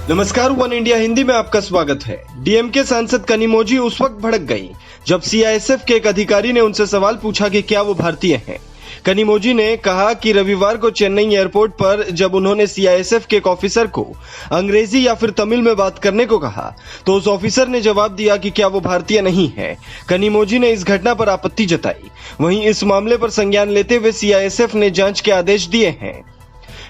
नमस्कार, one India Hindi में आपका स्वागत है। डीएमके सांसद कनिमोझी उस वक्त भड़क गई जब सीआईएसएफ के एक अधिकारी ने उनसे सवाल पूछा कि क्या वो भारतीय हैं। कनिमोझी ने कहा कि रविवार को चेन्नई एयरपोर्ट पर जब उन्होंने सीआईएसएफ के एक ऑफिसर को अंग्रेजी या फिर तमिल में बात करने को कहा तो उस ऑफिसर ने जवाब दिया कि क्या वो भारतीय नहीं है। कनिमोझी ने इस घटना पर आपत्ति जताई। वहीं इस मामले पर संज्ञान लेते हुए सीआईएसएफ ने जांच के आदेश दिए हैं।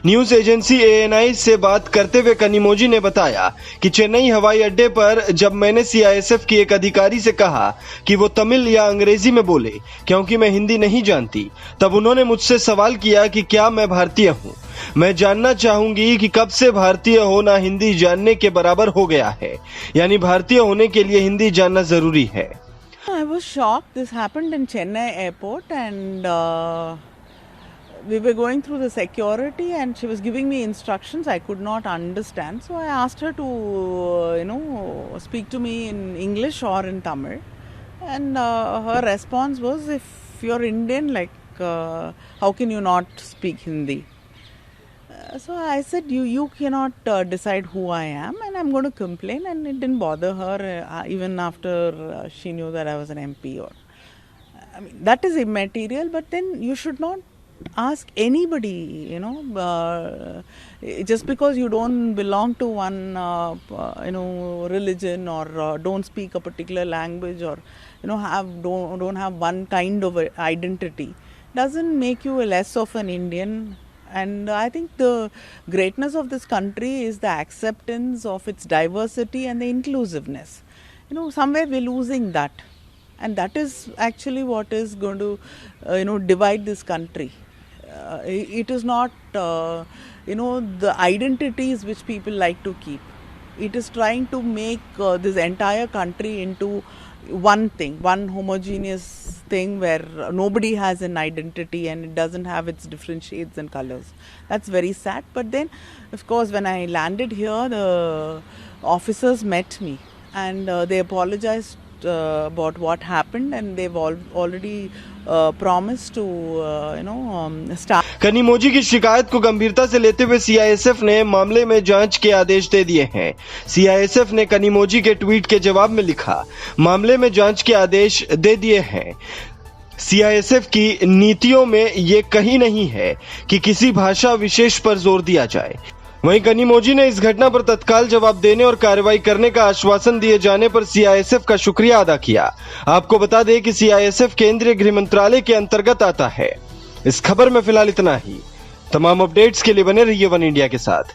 न्यूज एजेंसी एएनआई से बात करते हुए कनिमोझी ने बताया कि चेन्नई हवाई अड्डे पर जब मैंने सीआईएसएफ की एक अधिकारी से कहा कि वो तमिल या अंग्रेजी में बोले क्योंकि मैं हिंदी नहीं जानती, तब उन्होंने मुझसे सवाल किया कि क्या मैं भारतीय हूँ। मैं जानना चाहूंगी कि कब से भारतीय होना हिंदी जानने के बराबर हो गया है, यानी भारतीय होने के लिए हिंदी जानना जरूरी है। I was shocked. This happened in Chennai airport and we were going through the security and she was giving me instructions I could not understand. So I asked her to, speak to me in English or in Tamil. And her response was, if you're Indian, how can you not speak Hindi? So I said, you cannot decide who I am and I'm going to complain. And it didn't bother her even after she knew that I was an MP. That is immaterial, but then you should not ask anybody, just because you don't belong to one, religion or don't speak a particular language or, don't have one kind of identity, doesn't make you less of an Indian. And I think the greatness of this country is the acceptance of its diversity and the inclusiveness. Somewhere we're losing that. And that is actually what is going to, divide this country. It is not, the identities which people like to keep. It is trying to make this entire country into one thing, one homogeneous thing where nobody has an identity and it doesn't have its different shades and colors. That's very sad. But then, of course, when I landed here, the officers met me and they apologized about what happened and they've already promised to start. Kanimozhi की शिकायत को गंभीरता से लेते हुए CISF ने मामले में जांच के आदेश दे दिए हैं। सीआईएसएफ ने कनिमोझी के ट्वीट के जवाब में लिखा, मामले में जांच के आदेश दे दिए हैं। सीआईएसएफ की नीतियों में ये कहीं नहीं है कि किसी भाषा विशेष पर जोर दिया जाए। वहीं कनिमोझी ने इस घटना पर तत्काल जवाब देने और कार्रवाई करने का आश्वासन दिए जाने पर सीआईएसएफ का शुक्रिया अदा किया। आपको बता दें कि सीआईएसएफ केंद्रीय गृह मंत्रालय के अंतर्गत आता है। इस खबर में फिलहाल इतना ही। तमाम अपडेट्स के लिए बने रहिए वन इंडिया के साथ।